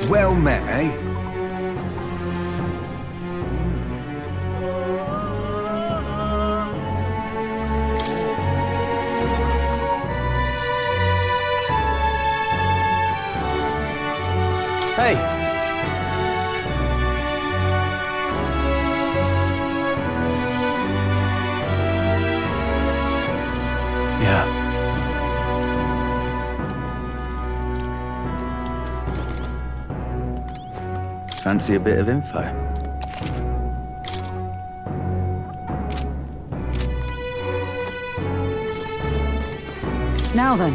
Well met, eh? Hey! Yeah. Fancy a bit of info? Now then.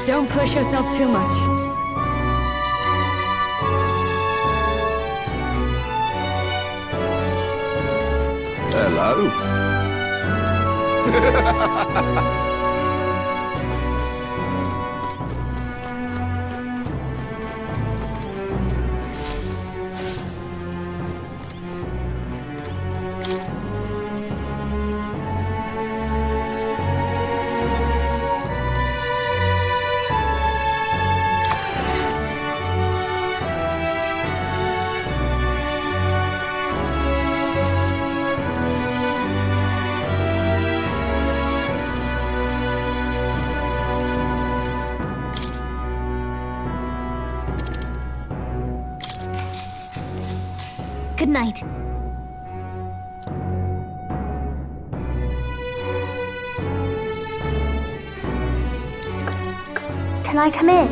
Don't push yourself too much. Hello? Good night. Can I come in?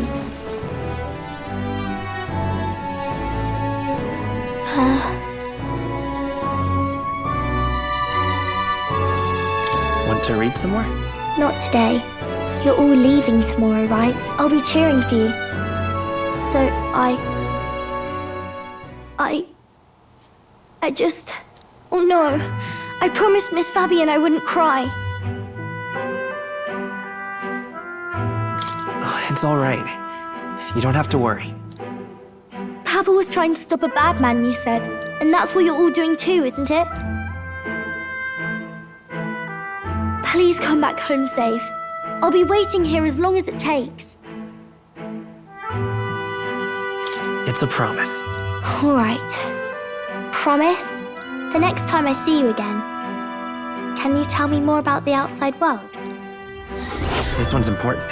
Want to read some more? Not today. You're all leaving tomorrow, right? I'll be cheering for you. So I just... Oh no. I promised Miss Fabian I wouldn't cry. Oh, it's all right. You don't have to worry. Papa was trying to stop a bad man, you said. And that's what you're all doing too, isn't it? Please come back home safe. I'll be waiting here as long as it takes. It's a promise. All right. Promise? The next time I see you again, can you tell me more about the outside world? This one's important.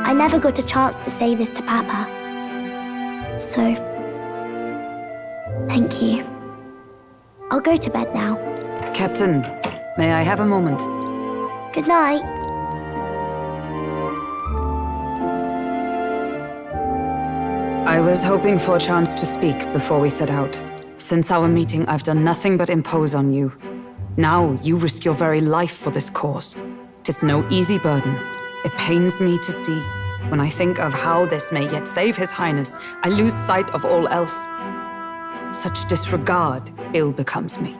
I never got a chance to say this to Papa. So, thank you. I'll go to bed now. Captain, may I have a moment? Good night. I was hoping for a chance to speak before we set out. Since our meeting, I've done nothing but impose on you. Now, you risk your very life for this cause. 'Tis no easy burden. It pains me to see. When I think of how this may yet save His Highness, I lose sight of all else. Such disregard ill becomes me.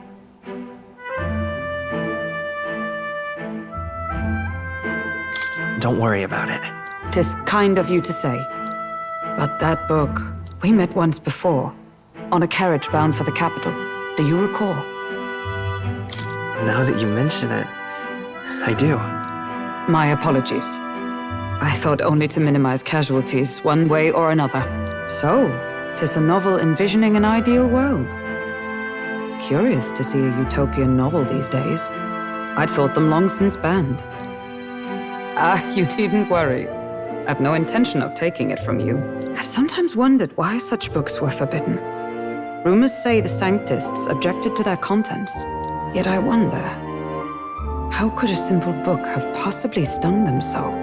Don't worry about it. 'Tis kind of you to say. But that book, we met once before, on a carriage bound for the capital. Do you recall? Now that you mention it, I do. My apologies. I thought only to minimize casualties, one way or another. So, 'tis a novel envisioning an ideal world. Curious to see a utopian novel these days. I'd thought them long since banned. You needn't worry. I've no intention of taking it from you. I've sometimes wondered why such books were forbidden. Rumors say the Sanctists objected to their contents. Yet I wonder, how could a simple book have possibly stung them so?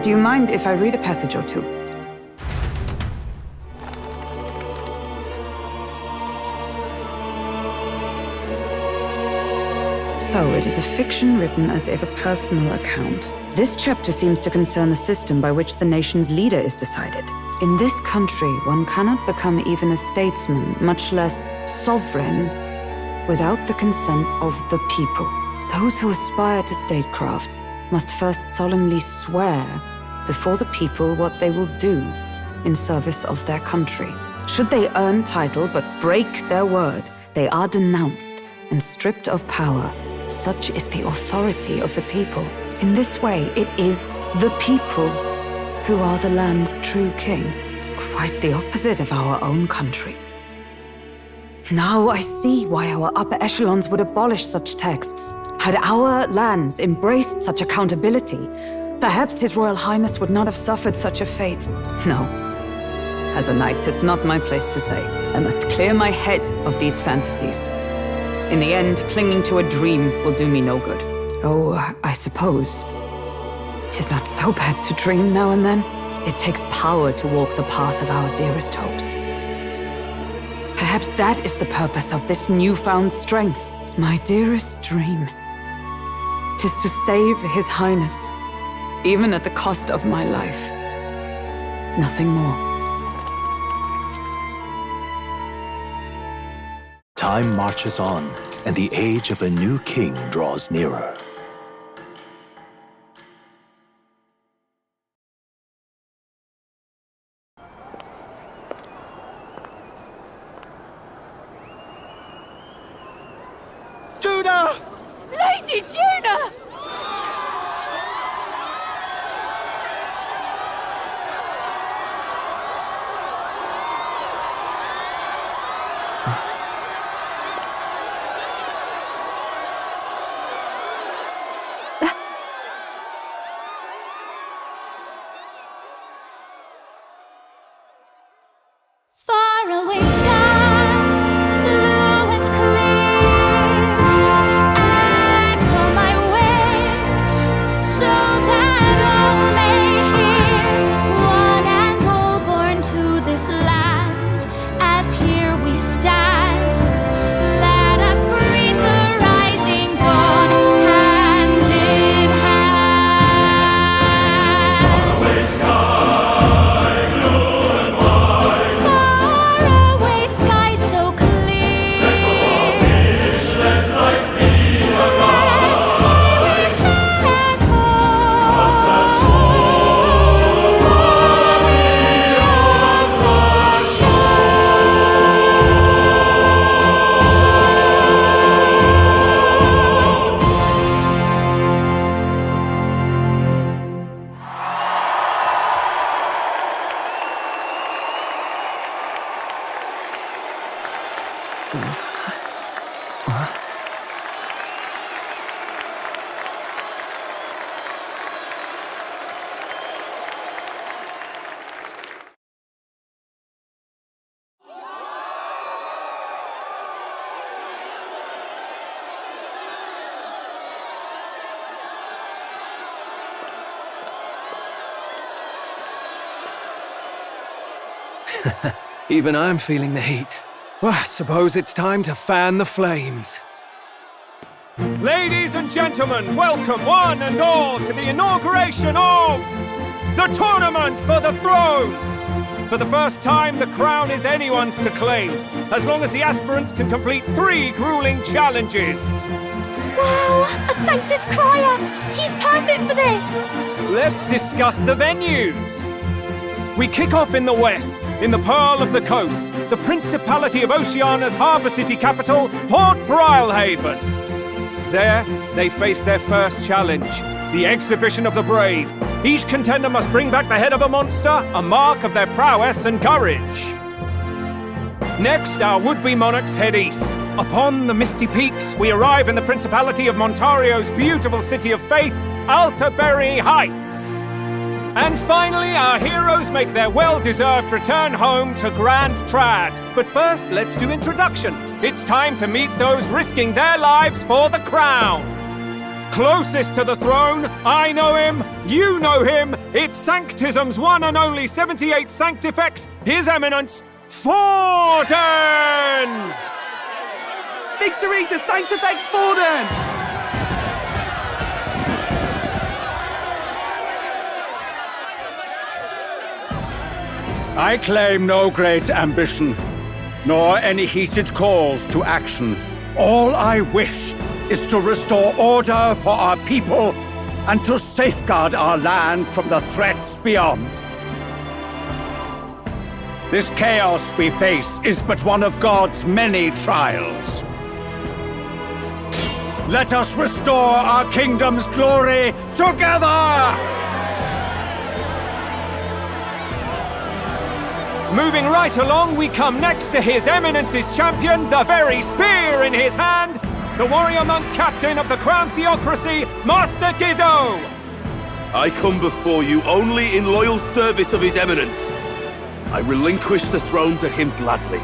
Do you mind if I read a passage or two? So it is a fiction written as if a personal account. This chapter seems to concern the system by which the nation's leader is decided. In this country, one cannot become even a statesman, much less sovereign, without the consent of the people. Those who aspire to statecraft must first solemnly swear before the people what they will do in service of their country. Should they earn title but break their word, they are denounced and stripped of power. Such is the authority of the people. In this way, it is the people who are the land's true king. Quite the opposite of our own country. Now I see why our upper echelons would abolish such texts. Had our lands embraced such accountability, perhaps His Royal Highness would not have suffered such a fate. No. As a knight, 'tis not my place to say. I must clear my head of these fantasies. In the end, clinging to a dream will do me no good. Oh, I suppose 'tis not so bad to dream now and then. It takes power to walk the path of our dearest hopes. Perhaps that is the purpose of this newfound strength. My dearest dream. 'Tis to save His Highness, even at the cost of my life. Nothing more. Time marches on, and the age of a new king draws nearer. Juna! Lady Juna! Faraway sky, blue and clear. Echo my wish, so that all may hear. One and all born to this land, as here we stand. Let us greet the rising dawn, hand in hand. Faraway sky so clear. Let my wish echo. Far beyond the Even I'm feeling the heat. Well, I suppose it's time to fan the flames. Ladies and gentlemen, welcome one and all to the inauguration of the Tournament for the Throne! For the first time, the crown is anyone's to claim, as long as the aspirants can complete 3 grueling challenges. Wow, a Sanctus Crier! He's perfect for this! Let's discuss the venues. We kick off in the west, in the Pearl of the Coast, the Principality of Oceania's harbour city capital, Port Brilehaven. There, they face their first challenge, the Exhibition of the Brave. Each contender must bring back the head of a monster, a mark of their prowess and courage. Next, our would-be monarchs head east. Upon the misty peaks, we arrive in the Principality of Montario's beautiful city of faith, Altaberry Heights. And finally, our heroes make their well-deserved return home to Grand Trad. But first, let's do introductions. It's time to meet those risking their lives for the crown. Closest to the throne, I know him, you know him. It's Sanctism's one and only 78 Sanctifex, His Eminence, Forden! Victory to Sanctifex Forden! I claim no great ambition, nor any heated calls to action. All I wish is to restore order for our people and to safeguard our land from the threats beyond. This chaos we face is but one of God's many trials. Let us restore our kingdom's glory together! Moving right along, we come next to His Eminence's champion, the very spear in his hand, the warrior monk captain of the Crown Theocracy, Master Giddo! I come before you only in loyal service of His Eminence. I relinquish the throne to him gladly.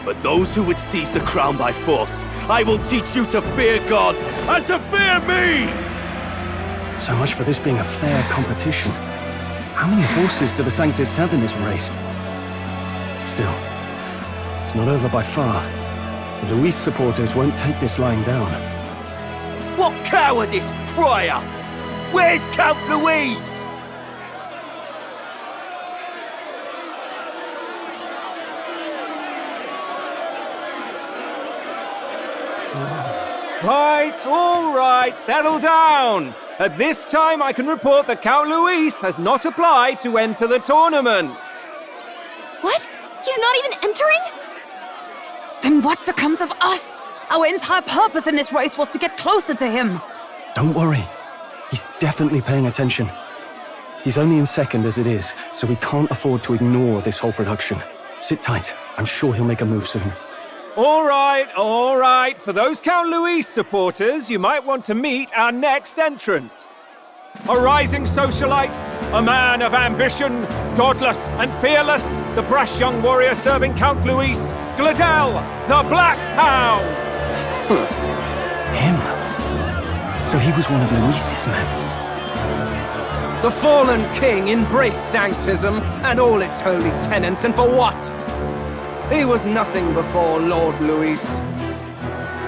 But those who would seize the crown by force, I will teach you to fear God and to fear me! So much for this being a fair competition. How many horses do the Sanctus have in this race? Still, it's not over by far. The Luis supporters won't take this lying down. What cowardice, crier! Where's Count Louise? All right, settle down. At this time, I can report that Count Luis has not applied to enter the tournament. What? He's not even entering? Then what becomes of us? Our entire purpose in this race was to get closer to him. Don't worry. He's definitely paying attention. He's only in second as it is, so we can't afford to ignore this whole production. Sit tight. I'm sure he'll make a move soon. All right. For those Count Luis supporters, you might want to meet our next entrant. A rising socialite, a man of ambition, godless and fearless, the brash young warrior serving Count Luis, Gladel, the Black Hound! Him? So he was one of Luis's men. The fallen king embraced sanctism and all its holy tenets, and for what? He was nothing before Lord Luis.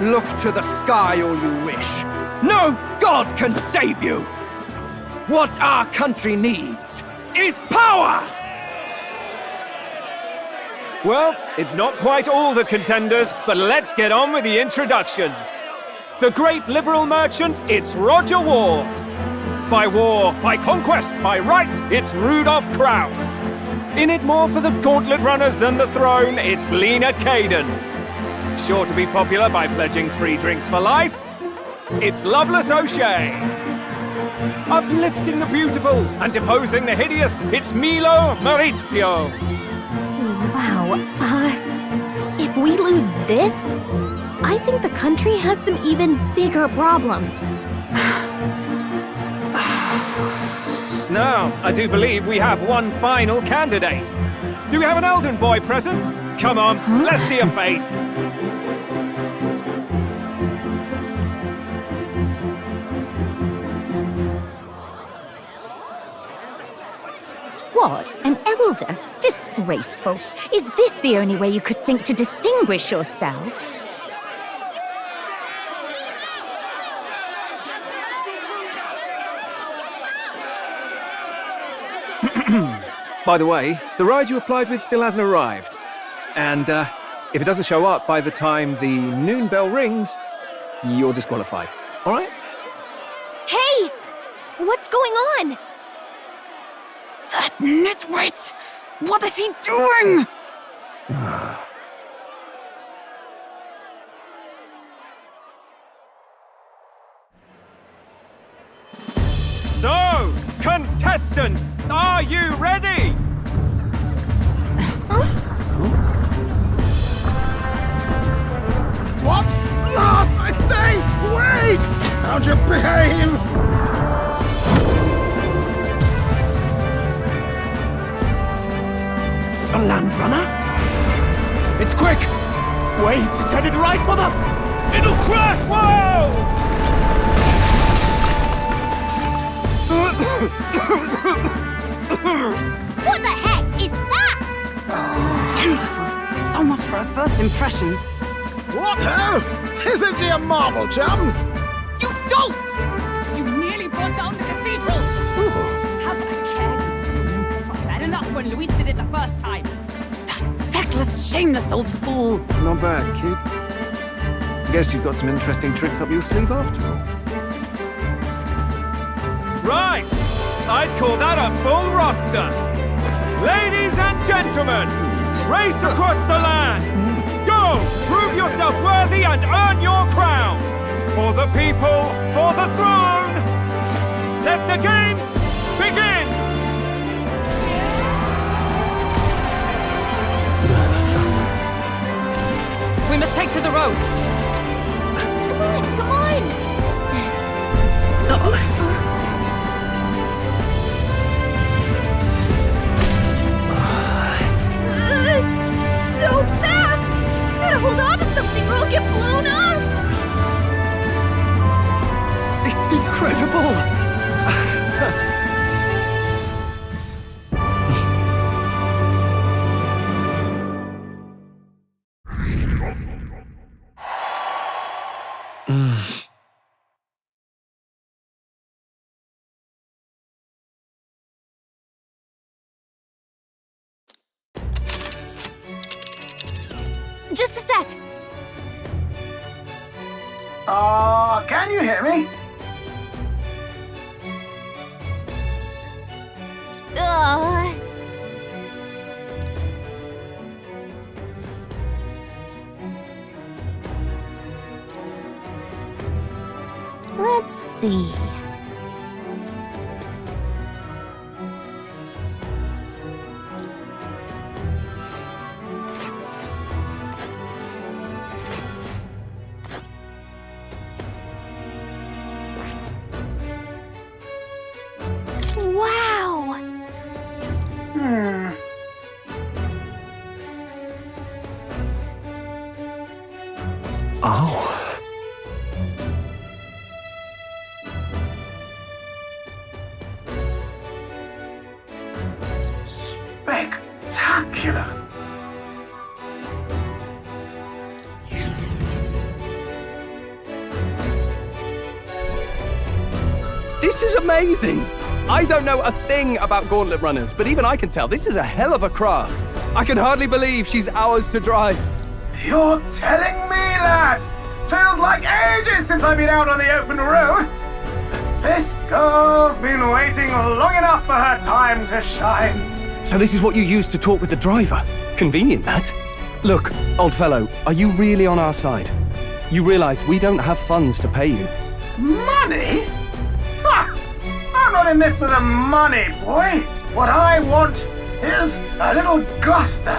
Look to the sky all you wish. No god can save you! What our country needs is power! Well, it's not quite all the contenders, but let's get on with the introductions. The great liberal merchant, it's Roger Ward. By war, by conquest, by right, it's Rudolph Kraus. In it more for the gauntlet runners than the throne, it's Lena Caden. Sure to be popular by pledging free drinks for life, it's Loveless O'Shea. Uplifting the beautiful and deposing the hideous, it's Milo Maurizio. Wow, if we lose this, I think the country has some even bigger problems. Now, I do believe we have one final candidate. Do we have an Elden boy present? Come on, let's see a face. What? An elder? Disgraceful. Is this the only way you could think to distinguish yourself? By the way, the ride you applied with still hasn't arrived. And if it doesn't show up by the time the noon bell rings, you're disqualified. All right? Hey! What's going on? That nitwit! What is he doing? So, contestants, are you ready? What? Blast, I say! Wait! Don't you behave! A land runner? It's quick! Wait, it's headed right for the... It'll crash! Whoa! What the heck is that? Wonderful. So much for a first impression. What ho? Isn't she a marvel, chums? You don't! You nearly brought down the cathedral! Have a care, you fool. It was bad enough when Luis did it the first time. That feckless, shameless old fool. Not bad, kid. Guess you've got some interesting tricks up your sleeve after all. Right! I'd call that a full roster. Ladies and gentlemen, race across the land. Go, prove yourself worthy and earn your crown. For the people, for the throne. Let the games begin. We must take to the road. Come on, come on! So fast! Gotta hold on to something or I'll get blown up! It's incredible! Just a sec. Can you hear me? Let's see. Wow! Oh. Spectacular! This is amazing! I don't know a thing about gauntlet runners, but even I can tell this is a hell of a craft. I can hardly believe she's ours to drive. You're telling me, lad? Feels like ages since I've been out on the open road. This girl's been waiting long enough for her time to shine. So this is what you use to talk with the driver? Convenient, that. Look, old fellow, are you really on our side? You realize we don't have funds to pay you. Money? Ha! I'm not in this for the money, boy. What I want is a little gusto.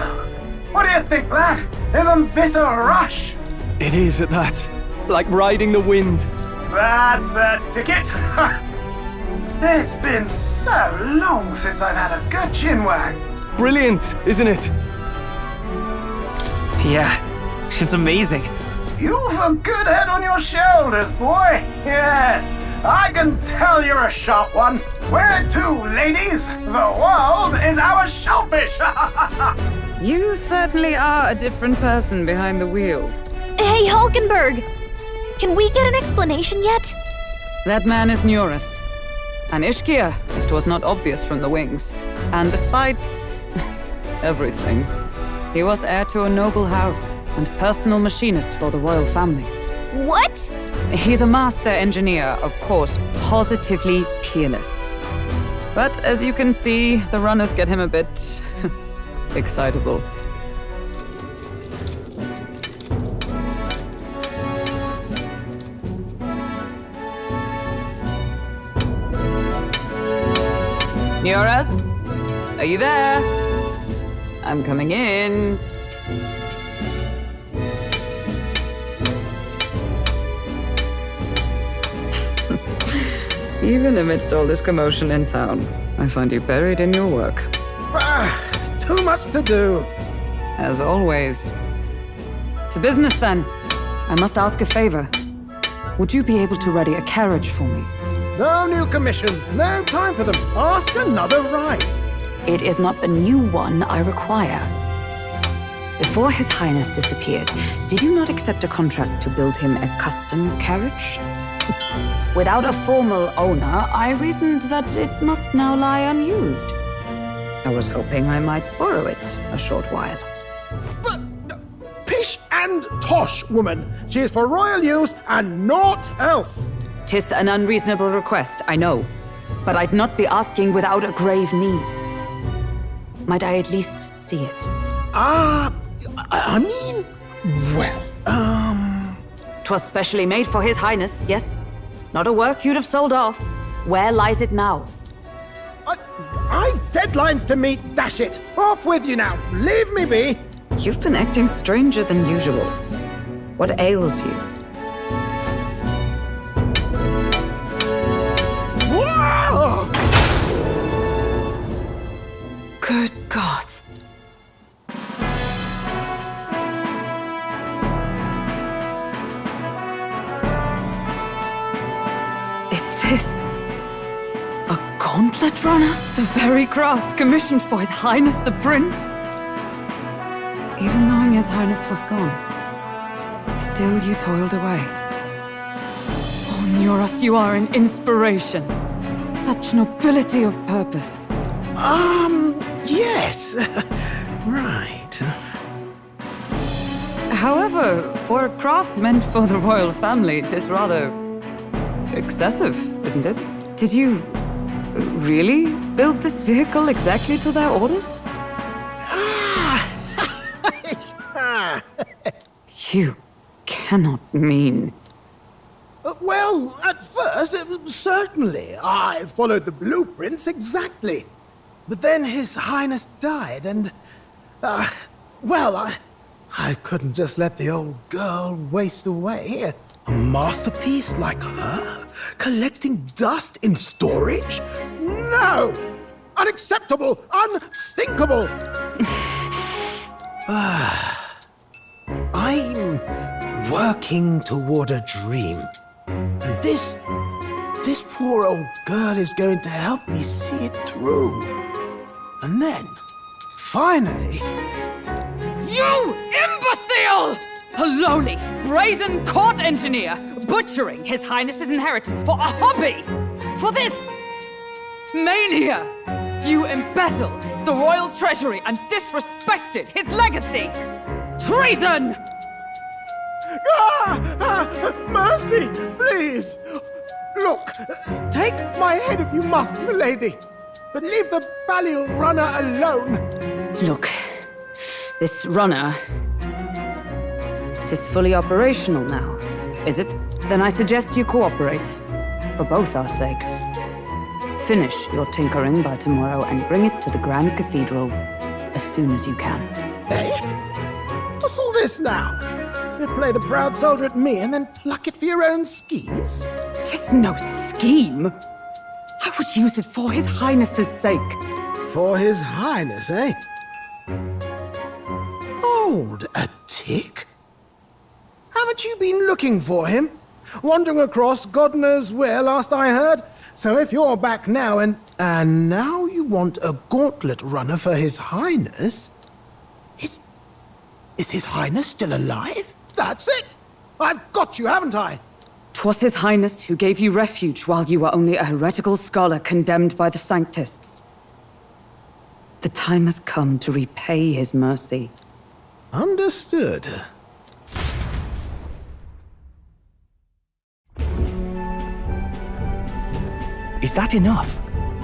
What do you think, lad? Isn't this a rush? It is at that. Like riding the wind. That's the ticket. It's been so long since I've had a good chinwag. Brilliant, isn't it? Yeah, it's amazing. You've a good head on your shoulders, boy. Yes, I can tell you're a sharp one. Where to, ladies? The world is our shellfish. You certainly are a different person behind the wheel. Hey, Hulkenberg! Can we get an explanation yet? That man is Neurus. An Ishkia, if 'twas not obvious from the wings. And despite everything, he was heir to a noble house and personal machinist for the royal family. What? He's a master engineer, of course, positively peerless. But as you can see, the runners get him a bit excitable. Neurus? Are you there? I'm coming in. Even amidst all this commotion in town, I find you buried in your work. Too much to do. As always. To business, then. I must ask a favor. Would you be able to ready a carriage for me? No new commissions. No time for them. Ask another right. It is not a new one I require. Before His Highness disappeared, did you not accept a contract to build him a custom carriage? Without a formal owner, I reasoned that it must now lie unused. I was hoping I might borrow it a short while. Pish and tosh, woman. She is for royal use and naught else. 'Tis an unreasonable request, I know. But I'd not be asking without a grave need. Might I at least see it? I mean, well, 'Twas specially made for His Highness, yes? Not a work you'd have sold off. Where lies it now? I've deadlines to meet, dash it! Off with you now! Leave me be! You've been acting stranger than usual. What ails you? Whoa! Good God. Is this a gauntlet runner? The very craft commissioned for His Highness the Prince? Even knowing His Highness was gone, still you toiled away. Oh, Nuras, you are an inspiration. Such nobility of purpose. Yes. Right. However, for a craft meant for the royal family, it is rather excessive, isn't it? Did you really build this vehicle exactly to their orders? You cannot mean... Well, at first, certainly. I followed the blueprints exactly. But then His Highness died, and... well, I couldn't just let the old girl waste away. A masterpiece like her? Collecting dust in storage? No! Unacceptable! Unthinkable! I'm working toward a dream. And this poor old girl is going to help me see it through. And then, finally... You imbecile! A lowly, brazen court engineer butchering His Highness's inheritance for a hobby! For this mania! You embezzled the royal treasury and disrespected his legacy! Treason! Mercy, please! Look, take my head if you must, milady, but leave the Balliol runner alone. Look, this runner... It is fully operational now, is it? Then I suggest you cooperate, for both our sakes. Finish your tinkering by tomorrow and bring it to the Grand Cathedral as soon as you can. Eh? What's all this now? You play the proud soldier at me and then pluck it for your own schemes? 'Tis no scheme. I would use it for His Highness's sake. For His Highness, eh? Hold a tick. Haven't you been looking for him? Wandering across God knows where, last I heard. So if you're back now and now you want a gauntlet runner for His Highness... Is His Highness still alive? That's it! I've got you, haven't I? 'Twas His Highness who gave you refuge while you were only a heretical scholar condemned by the Sanctists. The time has come to repay His mercy. Understood. Is that enough?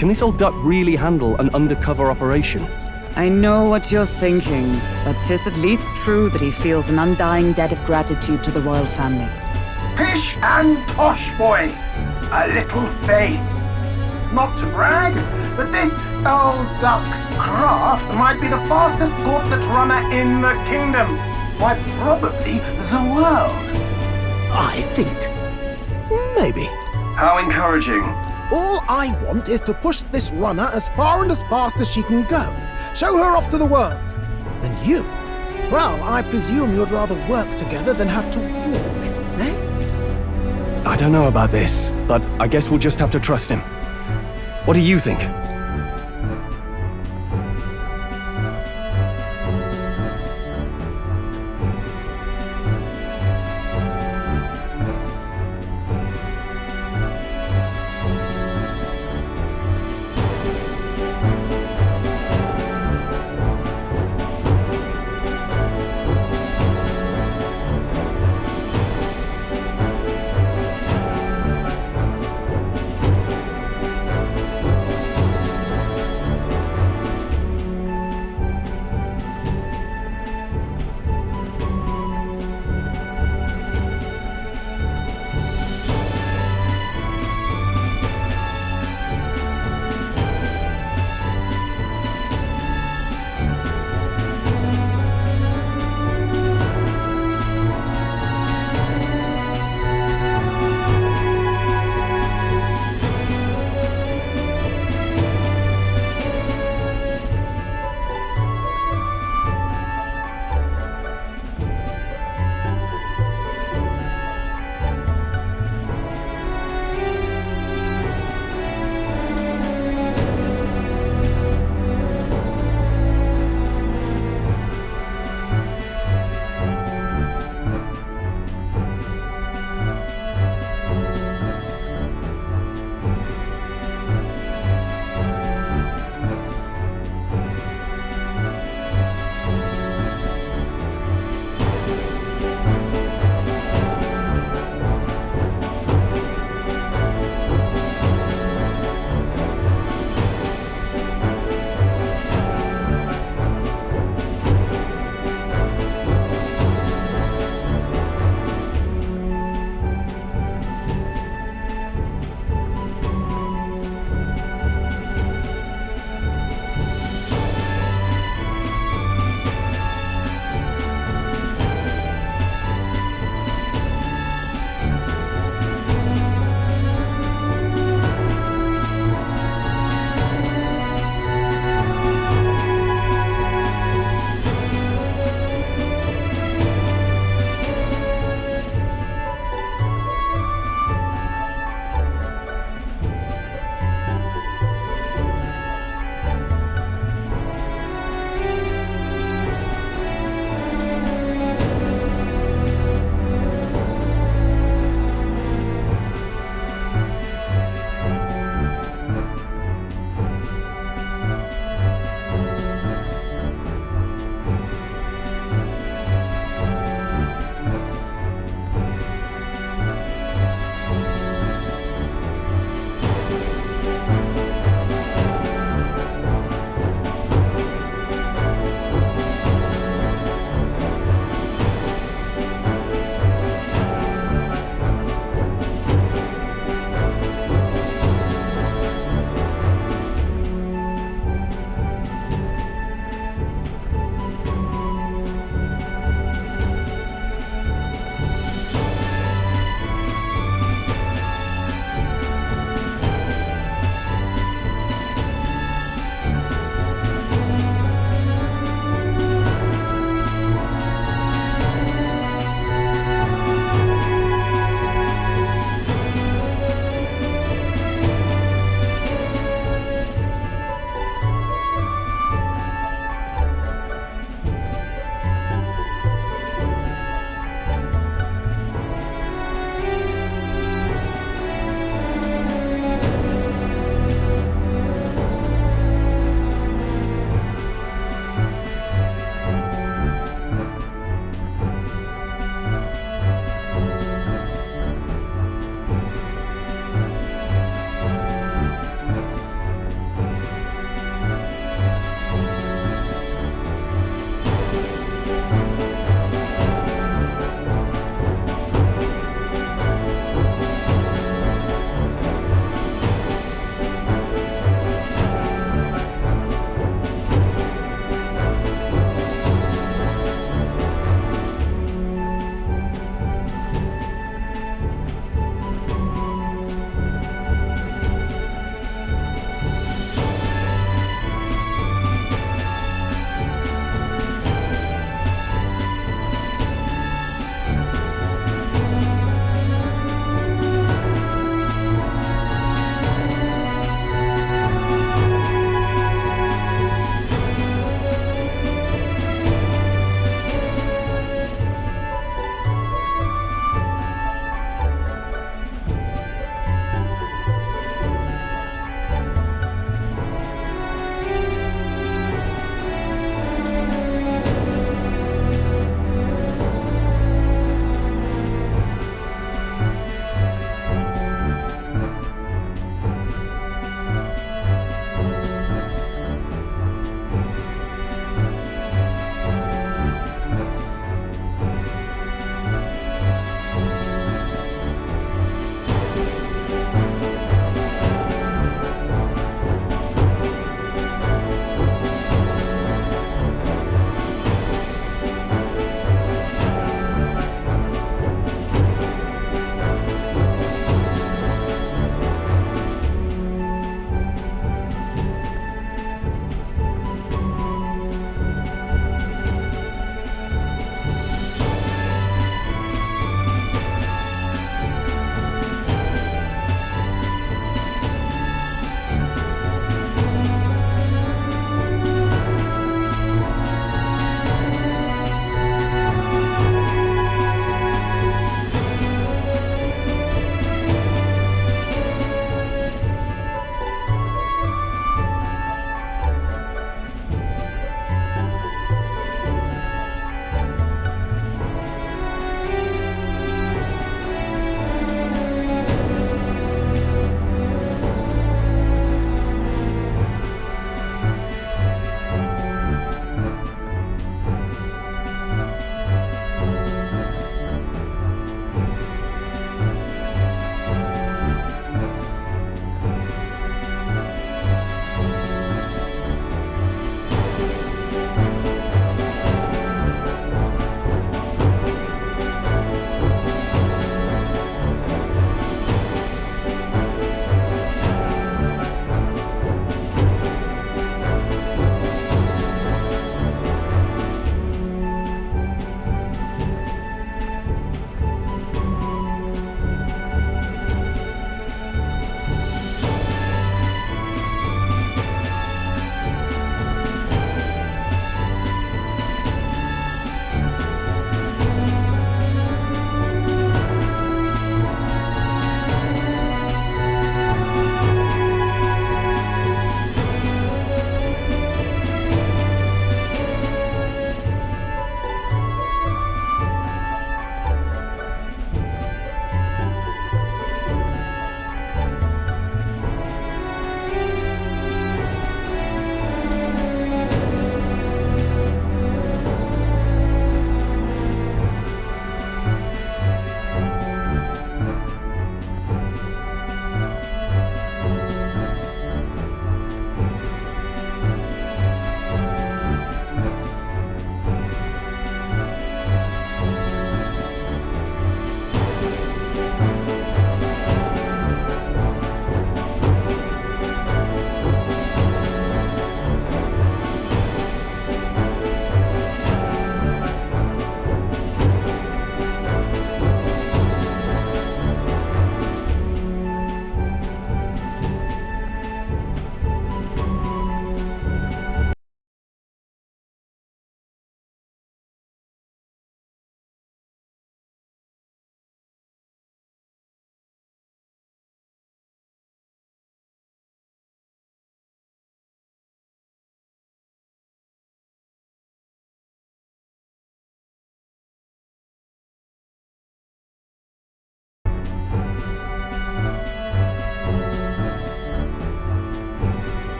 Can this old duck really handle an undercover operation? I know what you're thinking, but 'tis at least true that he feels an undying debt of gratitude to the royal family. Pish and tosh, boy. A little faith. Not to brag, but this old duck's craft might be the fastest gauntlet runner in the kingdom. Why, probably the world. I think. Maybe. How encouraging. All I want is to push this runner as far and as fast as she can go. Show her off to the world. And you? Well, I presume you'd rather work together than have to walk, eh? I don't know about this, but I guess we'll just have to trust him. What do you think?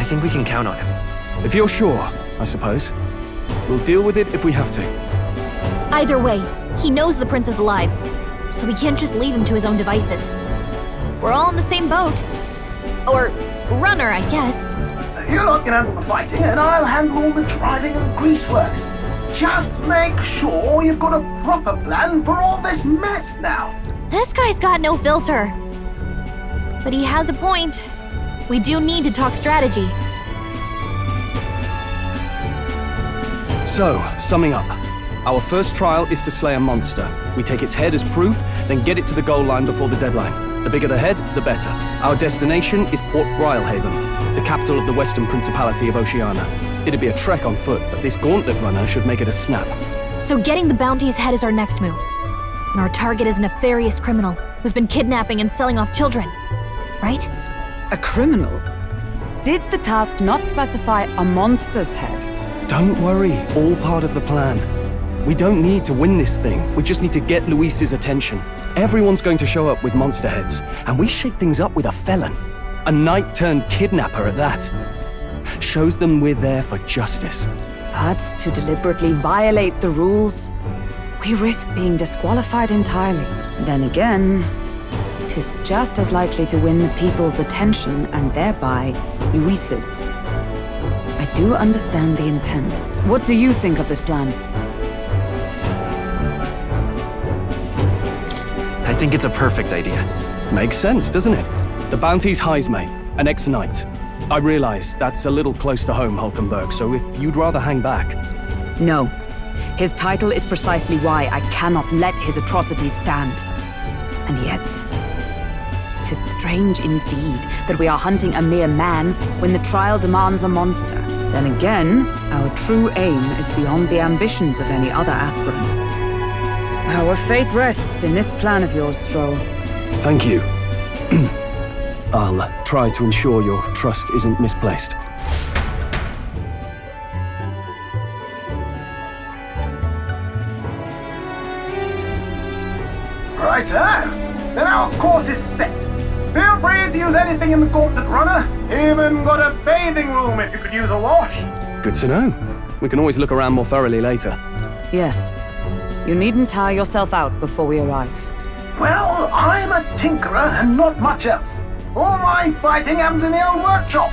think we can count on him. If you're sure, I suppose. We'll deal with it if we have to. Either way, he knows the prince is alive, so we can't just leave him to his own devices. We're all in the same boat. Or runner, I guess. You lot can handle the fighting, and I'll handle all the driving and greasework. Just make sure you've got a proper plan for all this mess now. This guy's got no filter. But he has a point. We do need to talk strategy. So, summing up. Our first trial is to slay a monster. We take its head as proof, then get it to the goal line before the deadline. The bigger the head, the better. Our destination is Port Brilehaven, the capital of the Western Principality of Oceania. It'd be a trek on foot, but this gauntlet runner should make it a snap. So getting the bounty's head is our next move. And our target is a nefarious criminal who's been kidnapping and selling off children. Right? A criminal? Did the task not specify a monster's head? Don't worry, all part of the plan. We don't need to win this thing, we just need to get Luis's attention. Everyone's going to show up with monster heads, and we shake things up with a felon. A knight-turned-kidnapper at that. Shows them we're there for justice. But to deliberately violate the rules, we risk being disqualified entirely. Then again, 'tis just as likely to win the people's attention and thereby Luis's. I do understand the intent. What do you think of this plan? I think it's a perfect idea. Makes sense, doesn't it? The bounty's Heismate, an ex-knight. I realize that's a little close to home, Hulkenberg, so if you'd rather hang back... No. His title is precisely why I cannot let his atrocities stand. And yet, 'tis strange indeed that we are hunting a mere man when the trial demands a monster. Then again, our true aim is beyond the ambitions of any other aspirant. Our fate rests in this plan of yours, Stroll. Thank you. I'll try to ensure your trust isn't misplaced. Righto. Then our course is set. Feel free to use anything in the gauntlet runner. Even got a bathing room if you could use a wash. Good to know. We can always look around more thoroughly later. Yes. You needn't tire yourself out before we arrive. Well, I'm a tinkerer and not much else. All my fighting happens in the old workshop.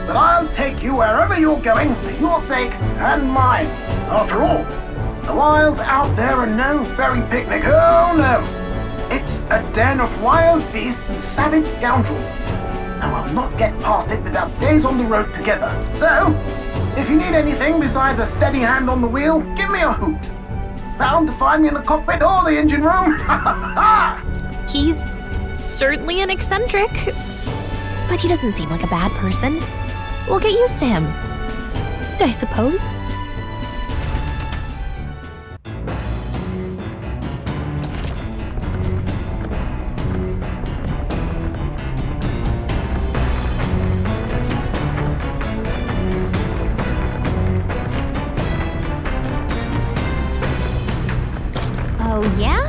But I'll take you wherever you're going for your sake and mine. After all, the wilds out there are no berry picnic. Oh no! It's a den of wild beasts and savage scoundrels. And we'll not get past it without days on the road together. So, if you need anything besides a steady hand on the wheel, give me a hoot. Bound to find me in the cockpit or the engine room. He's certainly an eccentric, but he doesn't seem like a bad person. We'll get used to him, I suppose. Oh, yeah?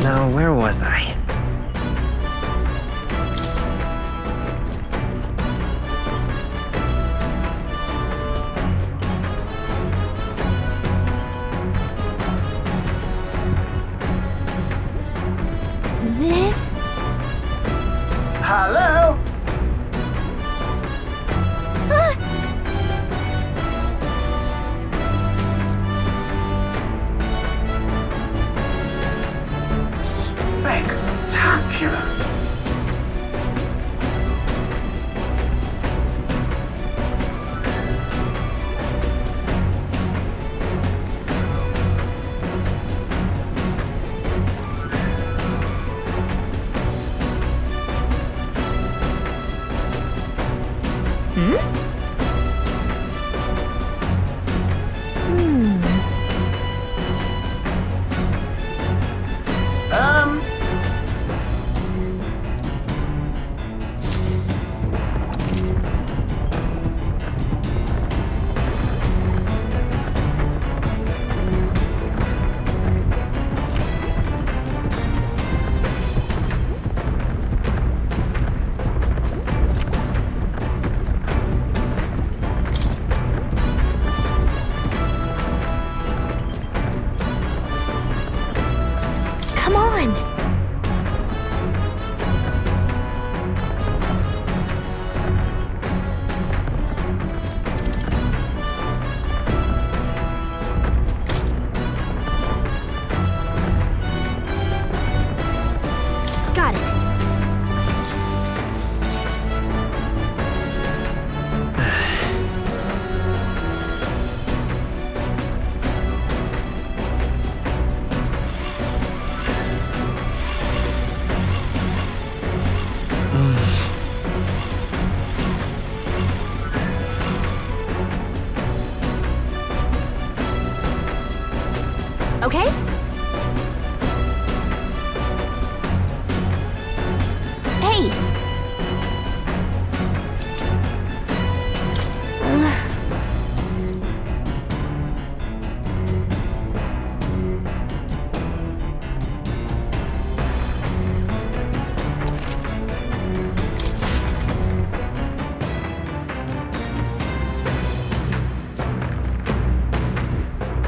Now, where was I? This? Hello? Spectacular. Come on! Got it. Okay? Hey!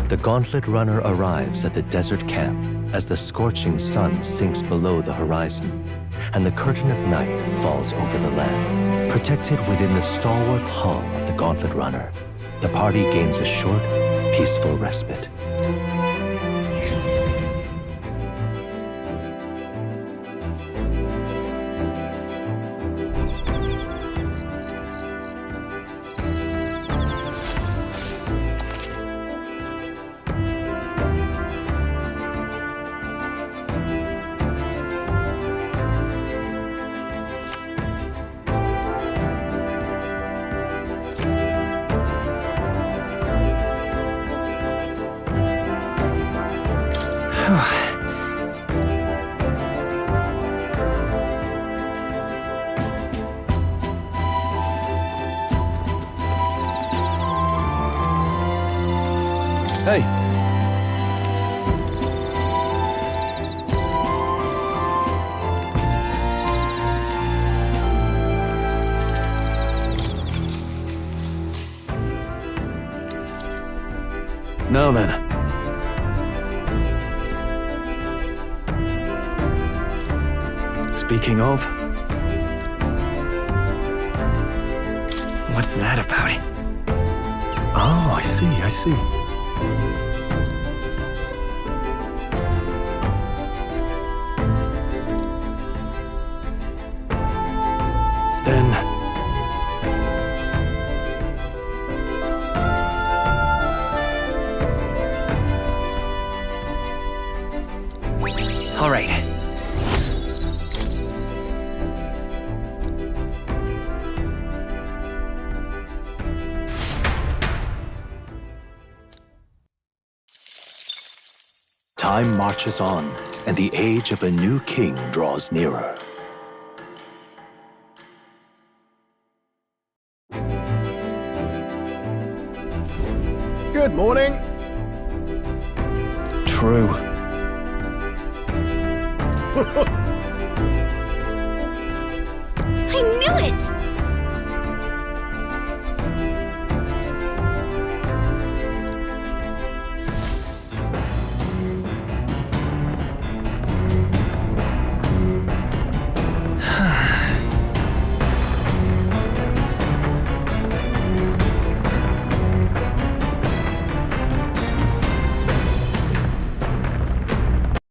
The Gauntlet Runner arrives at the desert camp as the scorching sun sinks below the horizon, and the curtain of night falls over the land. Protected within the stalwart hull of the Gauntlet Runner, the party gains a short, peaceful respite. Hey. Now then. Speaking of... What's that about? Oh, I see. Then... All right. Time marches on, and the age of a new king draws nearer. Good morning. True. I knew it!